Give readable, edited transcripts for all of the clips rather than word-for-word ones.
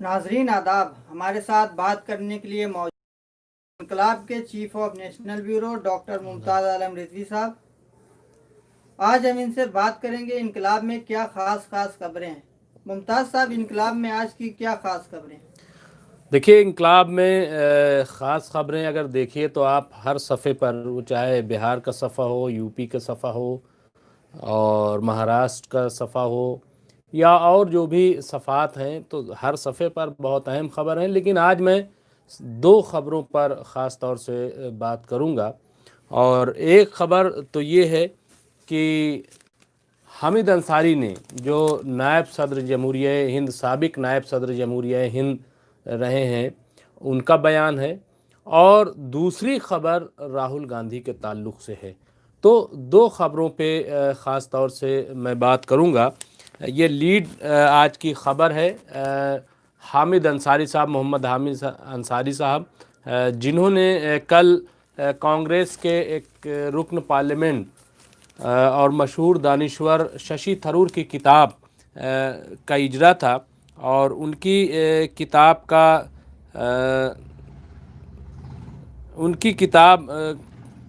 ناظرین آداب، ہمارے ساتھ بات کرنے کے لیے موجود انقلاب کے chief of national bureau doctor Mumtaz Alam Rizvi صاحب۔ آج ہم ان سے بات کریں گے انقلاب میں کیا خاص خبریں ہیں۔ ممتاز صاحب، انقلاب میں آج کی کیا خاص خبریں ہیں؟ دیکھیے، انقلاب میں خاص خبریں اگر دیکھیے تو آپ ہر صفحے پر، وہ چاہے بہار کا صفحہ ہو، یو پی کا صفحہ ہو اور مہاراشٹر کا صفحہ ہو یا اور جو بھی صفحات ہیں، تو ہر صفحے پر بہت اہم خبر ہیں، لیکن آج میں دو خبروں پر خاص طور سے بات کروں گا۔ اور ایک خبر تو یہ ہے کہ حامد انصاری نے، جو نائب صدر جمہوریہ ہند، سابق نائب صدر جمہوریہ ہند رہے ہیں، ان کا بیان ہے، اور دوسری خبر راہل گاندھی کے تعلق سے ہے۔ تو دو خبروں پہ خاص طور سے میں بات کروں گا۔ یہ لیڈ آج کی خبر ہے حامد انصاری صاحب، محمد حامد انصاری صاحب، جنہوں نے کل کانگریس کے ایک رکن پارلیمنٹ اور مشہور دانشور ششی تھرور کی کتاب کا اجرا تھا، اور ان کی کتاب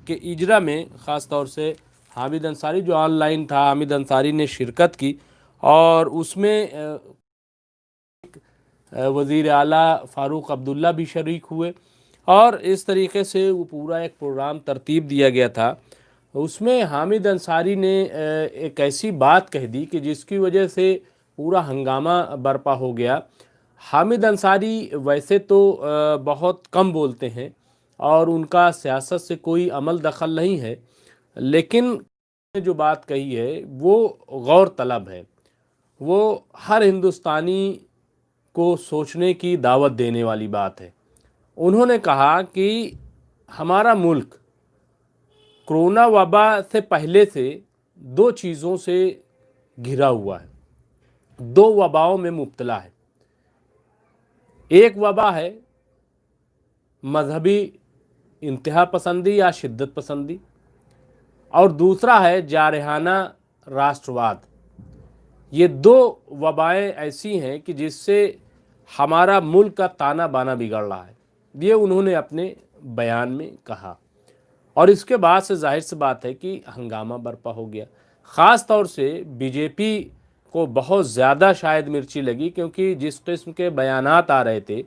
کے اجرا میں خاص طور سے حامد انصاری، جو آن لائن تھا، حامد انصاری نے شرکت کی، اور اس میں وزیر اعلیٰ فاروق عبداللہ بھی شریک ہوئے، اور اس طریقے سے وہ پورا ایک پروگرام ترتیب دیا گیا تھا۔ اس میں حامد انصاری نے ایک ایسی بات کہہ دی کہ جس کی وجہ سے پورا ہنگامہ برپا ہو گیا۔ حامد انصاری ویسے تو بہت کم بولتے ہیں اور ان کا سیاست سے کوئی عمل دخل نہیں ہے، لیکن جو بات کہی ہے وہ غور طلب ہے، وہ ہر ہندوستانی کو سوچنے کی دعوت دینے والی بات ہے۔ انہوں نے کہا کہ ہمارا ملک کرونا وبا سے پہلے سے دو چیزوں سے گھرا ہوا ہے، دو وباؤں میں مبتلا ہے۔ ایک وبا ہے مذہبی انتہا پسندی یا شدت پسندی، اور دوسرا ہے جارحانہ راشٹرواد۔ یہ دو وبائیں ایسی ہیں کہ جس سے ہمارا ملک کا تانا بانا بگڑ رہا ہے، یہ انہوں نے اپنے بیان میں کہا، اور اس کے بعد سے ظاہر سی بات ہے کہ ہنگامہ برپا ہو گیا۔ خاص طور سے بی جے پی کو بہت زیادہ شاید مرچی لگی، کیونکہ جس قسم کے بیانات آ رہے تھے،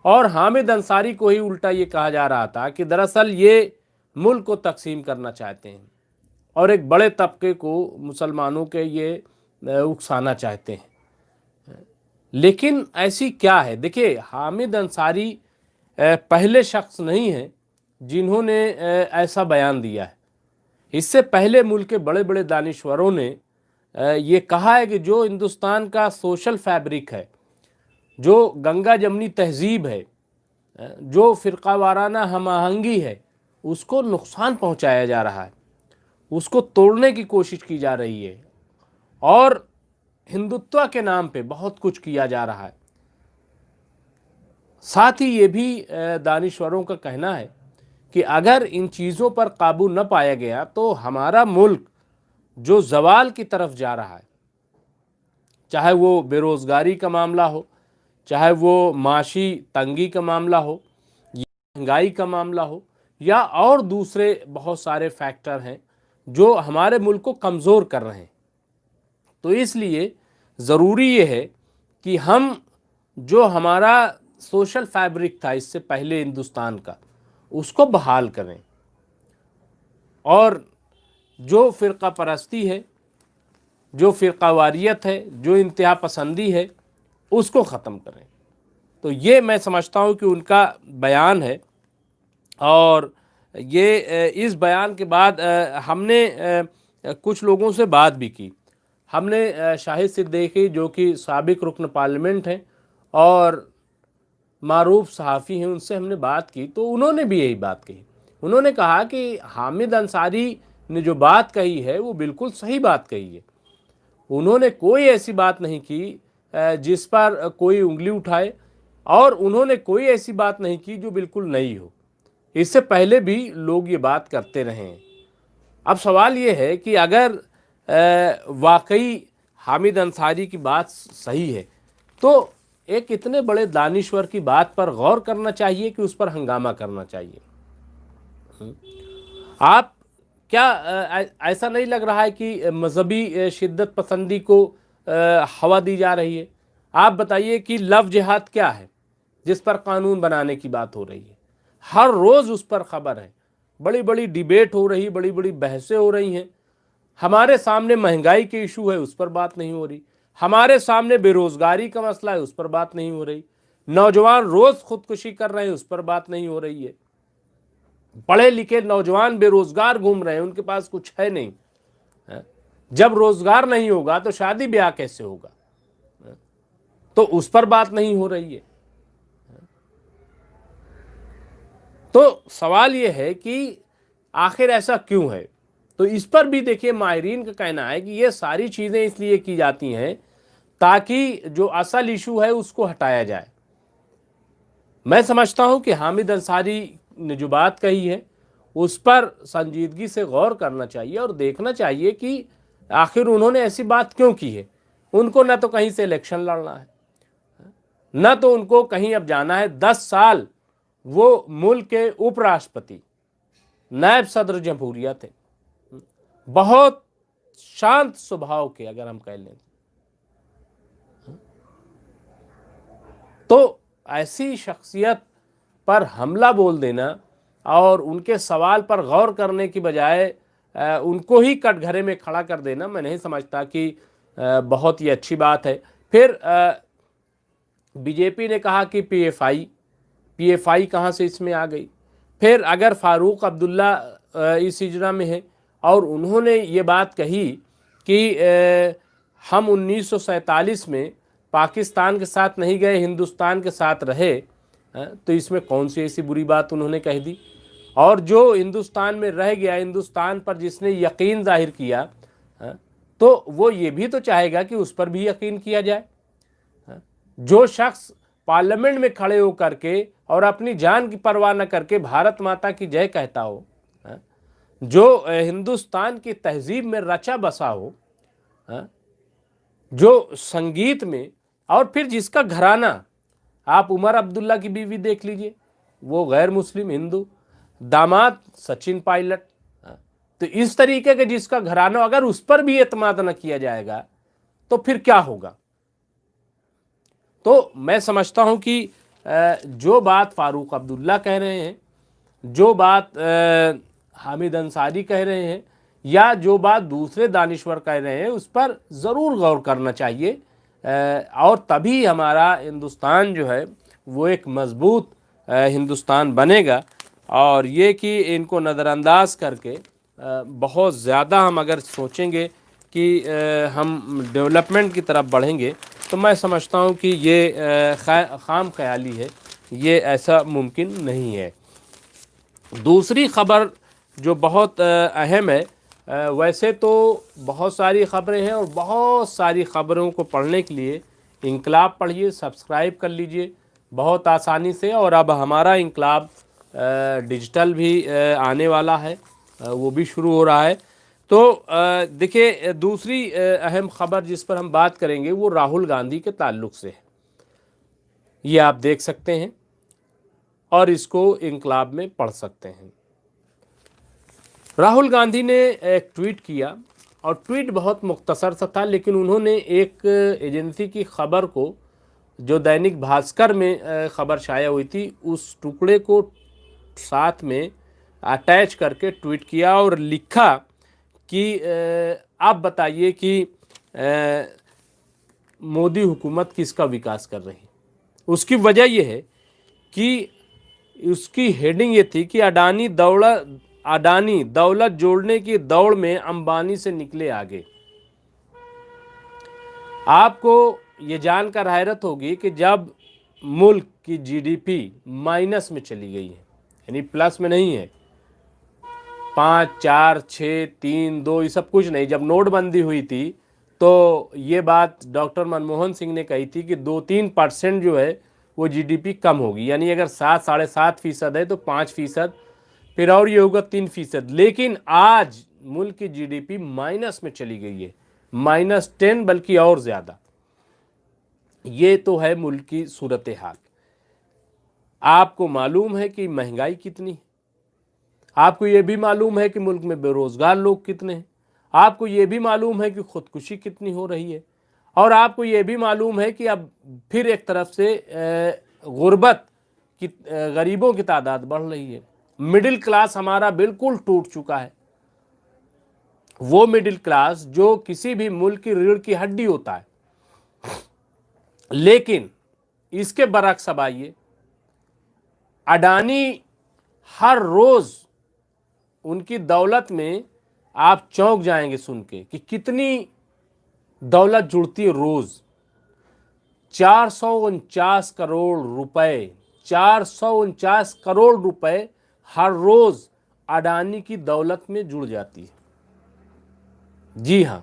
اور حامد انصاری کو ہی الٹا یہ کہا جا رہا تھا کہ دراصل یہ ملک کو تقسیم کرنا چاہتے ہیں اور ایک بڑے طبقے کو، مسلمانوں کے، یہ اکسانا چاہتے ہیں۔ لیکن ایسی کیا ہے؟ دیکھیے، حامد انصاری پہلے شخص نہیں ہیں جنہوں نے ایسا بیان دیا ہے۔ اس سے پہلے ملک کے بڑے بڑے دانشوروں نے یہ کہا ہے کہ جو ہندوستان کا سوشل فیبرک ہے، جو گنگا جمنی تہذیب ہے، جو فرقہ وارانہ ہم آہنگی ہے، اس کو نقصان پہنچایا جا رہا ہے، اس کو توڑنے کی کوشش کی جا رہی ہے، اور ہندوتوا کے نام پہ بہت کچھ کیا جا رہا ہے۔ ساتھ ہی یہ بھی دانشوروں کا کہنا ہے کہ اگر ان چیزوں پر قابو نہ پایا گیا تو ہمارا ملک جو زوال کی طرف جا رہا ہے، چاہے وہ بے روزگاری کا معاملہ ہو، چاہے وہ معاشی تنگی کا معاملہ ہو، یا مہنگائی کا معاملہ ہو، یا اور دوسرے بہت سارے فیکٹر ہیں جو ہمارے ملک کو کمزور کر رہے ہیں، تو اس لیے ضروری یہ ہے کہ ہم جو ہمارا سوشل فیبرک تھا اس سے پہلے ہندوستان کا، اس کو بحال کریں، اور جو فرقہ پرستی ہے، جو فرقہ واریت ہے، جو انتہا پسندی ہے، اس کو ختم کریں۔ تو یہ میں سمجھتا ہوں کہ ان کا بیان ہے، اور یہ اس بیان کے بعد ہم نے کچھ لوگوں سے بات بھی کی۔ ہم نے شاہد صدیقی، جو کہ سابق رکن پارلیمنٹ ہیں اور معروف صحافی ہیں، ان سے ہم نے بات کی، تو انہوں نے بھی یہی بات کہی۔ انہوں نے کہا کہ حامد انصاری نے جو بات کہی ہے وہ بالکل صحیح بات کہی ہے۔ انہوں نے کوئی ایسی بات نہیں کی جس پر کوئی انگلی اٹھائے، اور انہوں نے کوئی ایسی بات نہیں کی جو بالکل نئی ہو۔ اس سے پہلے بھی لوگ یہ بات کرتے رہے ہیں۔ اب سوال یہ ہے کہ اگر واقعی حامد انصاری کی بات صحیح ہے تو ایک اتنے بڑے دانشور کی بات پر غور کرنا چاہیے کہ اس پر ہنگامہ کرنا چاہیے؟ آپ کیا ایسا نہیں لگ رہا ہے کہ مذہبی شدت پسندی کو ہوا دی جا رہی ہے؟ آپ بتائیے کہ لو جہاد کیا ہے جس پر قانون بنانے کی بات ہو رہی ہے؟ ہر روز اس پر خبر ہے، بڑی بڑی ڈیبیٹ ہو رہی، بڑی بڑی بحثیں ہو رہی ہیں۔ ہمارے سامنے مہنگائی کے ایشو ہے، اس پر بات نہیں ہو رہی۔ ہمارے سامنے بے روزگاری کا مسئلہ ہے، اس پر بات نہیں ہو رہی۔ نوجوان روز خودکشی کر رہے ہیں، اس پر بات نہیں ہو رہی ہے۔ پڑھے لکھے نوجوان بے روزگار گھوم رہے ہیں، ان کے پاس کچھ ہے نہیں۔ جب روزگار نہیں ہوگا تو شادی بیاہ کیسے ہوگا؟ تو اس پر بات نہیں ہو رہی ہے۔ تو سوال یہ ہے کہ آخر ایسا کیوں ہے؟ تو اس پر بھی دیکھیے ماہرین کا کہنا ہے کہ یہ ساری چیزیں اس لیے کی جاتی ہیں تاکہ جو اصل ایشو ہے اس کو ہٹایا جائے۔ میں سمجھتا ہوں کہ حامد انصاری نے جو بات کہی ہے اس پر سنجیدگی سے غور کرنا چاہیے اور دیکھنا چاہیے کہ آخر انہوں نے ایسی بات کیوں کی ہے۔ ان کو نہ تو کہیں سے الیکشن لڑنا ہے، نہ تو ان کو کہیں اب جانا ہے۔ 10 سال وہ ملک کے اپ راشٹرپتی، نائب صدر جمہوریہ تھے، بہت شانت سبھاؤ کے اگر ہم کہہ لیں تو ایسی شخصیت پر حملہ بول دینا اور ان کے سوال پر غور کرنے کی بجائے ان کو ہی کٹ گھرے میں کھڑا کر دینا، میں نہیں سمجھتا کہ بہت ہی اچھی بات ہے۔ پھر بی جے پی نے کہا کہ پی ایف آئی کہاں سے اس میں آ گئی؟ پھر اگر فاروق عبداللہ اس اجرا میں ہے اور انہوں نے یہ بات کہی کہ ہم 1947 میں پاکستان کے ساتھ نہیں گئے، ہندوستان کے ساتھ رہے، تو اس میں کون سی ایسی بری بات انہوں نے کہہ دی؟ اور جو ہندوستان میں رہ گیا، ہندوستان پر جس نے یقین ظاہر کیا، تو وہ یہ بھی تو چاہے گا کہ اس پر بھی یقین کیا جائے۔ جو شخص پارلیمنٹ میں کھڑے ہو کر کے اور اپنی جان کی پرواہ نہ کر کے بھارت ماتا کی جے کہتا ہو، جو ہندوستان کی تہذیب میں رچا بسا ہو، جو سنگیت میں، اور پھر جس کا گھرانہ، آپ عمر عبداللہ کی بیوی دیکھ لیجئے، وہ غیر مسلم ہندو، داماد سچن پائلٹ، تو اس طریقے کے جس کا گھرانہ، اگر اس پر بھی اعتماد نہ کیا جائے گا تو پھر کیا ہوگا؟ تو میں سمجھتا ہوں کہ جو بات فاروق عبداللہ کہہ رہے ہیں، جو بات حامد انصاری کہہ رہے ہیں، یا جو بات دوسرے دانشور کہہ رہے ہیں، اس پر ضرور غور کرنا چاہیے، اور تبھی ہمارا ہندوستان جو ہے وہ ایک مضبوط ہندوستان بنے گا۔ اور یہ کہ ان کو نظر انداز کر کے بہت زیادہ ہم اگر سوچیں گے کہ ہم ڈیولپمنٹ کی طرف بڑھیں گے، تو میں سمجھتا ہوں کہ یہ خام خیالی ہے، یہ ایسا ممکن نہیں ہے۔ دوسری خبر جو بہت اہم ہے، ویسے تو بہت ساری خبریں ہیں اور بہت ساری خبروں کو پڑھنے کے لیے انقلاب پڑھیے، سبسکرائب کر لیجئے بہت آسانی سے۔ اور اب ہمارا انقلاب ڈیجیٹل بھی آنے والا ہے، وہ بھی شروع ہو رہا ہے۔ تو دیکھیں، دوسری اہم خبر جس پر ہم بات کریں گے وہ راہل گاندھی کے تعلق سے ہے۔ یہ آپ دیکھ سکتے ہیں اور اس کو انقلاب میں پڑھ سکتے ہیں۔ راہل گاندھی نے ایک ٹویٹ کیا، اور ٹویٹ بہت مختصر سا تھا، لیکن انہوں نے ایک ایجنسی کی خبر کو، جو دینک بھاسکر میں خبر شائع ہوئی تھی، اس ٹکڑے کو ساتھ میں اٹیچ کر کے ٹویٹ کیا اور لکھا کہ آپ بتائیے کہ مودی حکومت کس کا وکاس کر رہی ہے۔ اس کی وجہ یہ ہے کہ اس کی ہیڈنگ یہ تھی کہ اڈانی دولت جوڑنے کی دوڑ میں امبانی سے نکلے آگے۔ آپ کو یہ جان کر حیرت ہوگی کہ جب ملک کی جی ڈی پی مائنس میں چلی گئی ہے، یعنی پلس میں نہیں ہے، 5 4 6 3 2 یہ سب کچھ نہیں، جب نوٹ بندی ہوئی تھی تو یہ بات ڈاکٹر منموہن سنگھ نے کہی تھی کہ 2-3% جو ہے وہ جی ڈی پی کم ہوگی، یعنی اگر 7-7.5% ہے تو 5%، پھر اور یہ ہوگا 3%۔ لیکن آج ملک کی جی ڈی پی مائنس میں چلی گئی ہے، -10، بلکہ اور زیادہ۔ یہ تو ہے ملک کی صورتحال۔ آپ کو معلوم ہے کہ مہنگائی کتنی ہے، آپ کو یہ بھی معلوم ہے کہ ملک میں بے روزگار لوگ کتنے ہیں، آپ کو یہ بھی معلوم ہے کہ خودکشی کتنی ہو رہی ہے، اور آپ کو یہ بھی معلوم ہے کہ اب پھر ایک طرف سے غربت کی، غریبوں کی تعداد بڑھ رہی ہے۔ مڈل کلاس ہمارا بالکل ٹوٹ چکا ہے، وہ مڈل کلاس جو کسی بھی ملک کی ریڑھ کی ہڈی ہوتا ہے۔ لیکن اس کے برعکس اب آئیے، اڈانی ہر روز ان کی دولت میں آپ چونک جائیں گے سن کے کہ کتنی دولت جڑتی ہے روز۔ 449 کروڑ روپے، 449 کروڑ روپے ہر روز اڈانی کی دولت میں جڑ جاتی ہے۔ جی ہاں،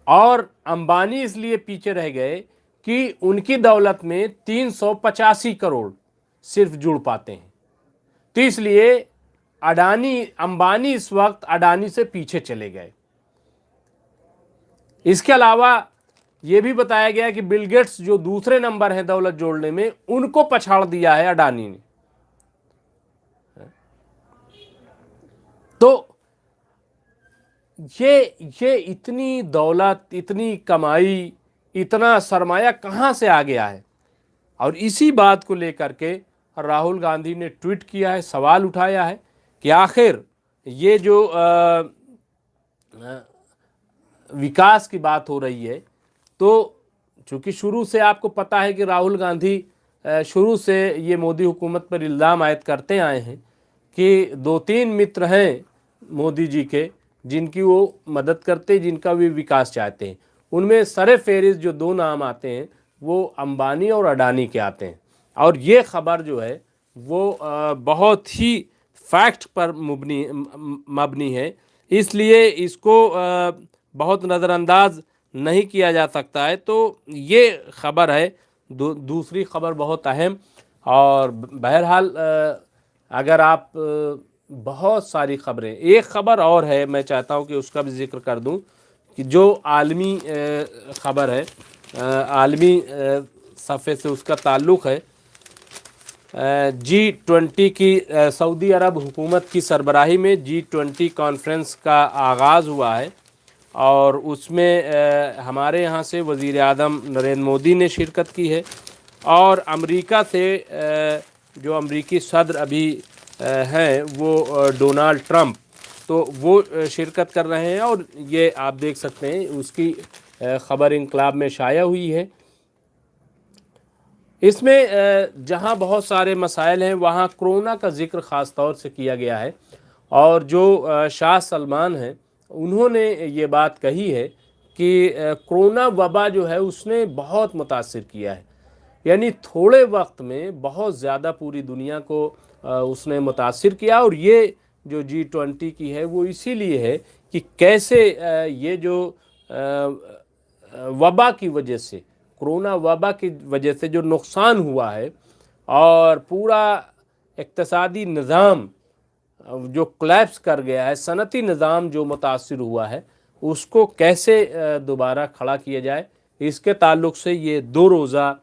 اور امبانی اس لیے پیچھے رہ گئے کہ ان کی دولت میں 385 کروڑ صرف جڑ پاتے ہیں، تو اس لیے امبانی اس وقت اڈانی سے پیچھے چلے گئے۔ اس کے علاوہ یہ بھی بتایا گیا کہ بل گیٹس جو دوسرے نمبر ہیں دولت جوڑنے میں، ان کو پچھاڑ دیا ہے اڈانی نے۔ تو یہ اتنی دولت، اتنی کمائی، اتنا سرمایہ کہاں سے آ گیا ہے؟ اور اسی بات کو لے کر کے راہل گاندھی نے ٹویٹ کیا ہے، سوال اٹھایا ہے کہ آخر یہ جو وکاس کی بات ہو رہی ہے، تو چونکہ شروع سے آپ کو پتا ہے کہ راہل گاندھی شروع سے یہ مودی حکومت پر الزام عائد کرتے آئے ہیں کہ 2-3 متر ہیں مودی جی کے جن کی وہ مدد کرتے، جن کا بھی وکاس چاہتے ہیں۔ ان میں سر فہرست جو 2 نام آتے ہیں وہ امبانی اور اڈانی کے آتے ہیں، اور یہ خبر جو ہے وہ بہت ہی فیکٹ پر مبنی ہے، اس لیے اس کو بہت نظر انداز نہیں کیا جا سکتا ہے۔ تو یہ خبر ہے، دوسری خبر بہت اہم، اور بہرحال اگر آپ بہت ساری خبریں، ایک خبر اور ہے میں چاہتا ہوں کہ اس کا بھی ذکر کر دوں کہ جو عالمی خبر ہے، عالمی صفحے سے اس کا تعلق ہے۔ G20 کی سعودی عرب حکومت کی سربراہی میں G20 کانفرنس کا آغاز ہوا ہے، اور اس میں ہمارے یہاں سے وزیر اعظم نریندر مودی نے شرکت کی ہے، اور امریکہ سے جو امریکی صدر ابھی ہیں وہ ڈونالڈ ٹرمپ، تو وہ شرکت کر رہے ہیں، اور یہ آپ دیکھ سکتے ہیں اس کی خبر انقلاب میں شائع ہوئی ہے۔ اس میں جہاں بہت سارے مسائل ہیں وہاں کرونا کا ذکر خاص طور سے کیا گیا ہے، اور جو شاہ سلمان ہیں انہوں نے یہ بات کہی ہے کہ کرونا وبا جو ہے اس نے بہت متاثر کیا ہے، یعنی تھوڑے وقت میں بہت زیادہ پوری دنیا کو اس نے متاثر کیا، اور یہ جو G20 کی ہے وہ اسی لیے ہے کہ کیسے یہ جو وبا کی وجہ سے، کرونا وبا کی وجہ سے جو نقصان ہوا ہے، اور پورا اقتصادی نظام جو کولیپس کر گیا ہے، صنعتی نظام جو متاثر ہوا ہے، اس کو کیسے دوبارہ کھڑا کیا جائے، اس کے تعلق سے یہ 2 روزہ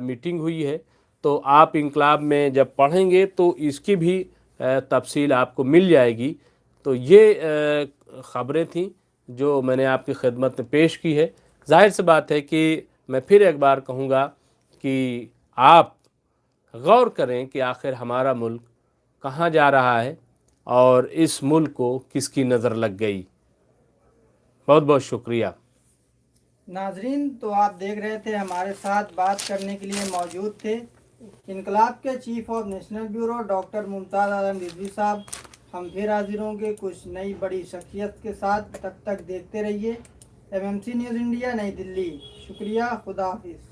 میٹنگ ہوئی ہے۔ تو آپ انقلاب میں جب پڑھیں گے تو اس کی بھی تفصیل آپ کو مل جائے گی۔ تو یہ خبریں تھیں جو میں نے آپ کی خدمت میں پیش کی ہے۔ ظاہر سی بات ہے کہ میں پھر ایک بار کہوں گا کہ آپ غور کریں کہ آخر ہمارا ملک کہاں جا رہا ہے، اور اس ملک کو کس کی نظر لگ گئی۔ بہت بہت شکریہ۔ ناظرین، تو آپ دیکھ رہے تھے، ہمارے ساتھ بات کرنے کے لیے موجود تھے انقلاب کے chief of national bureau doctor Mumtaz Alam Rizvi صاحب۔ ہم پھر حاضر ہوں گے کچھ نئی بڑی شخصیت کے ساتھ، تب تک دیکھتے رہیے MMC نیوز انڈیا نئی دلی۔ شکریہ، خدا حافظ۔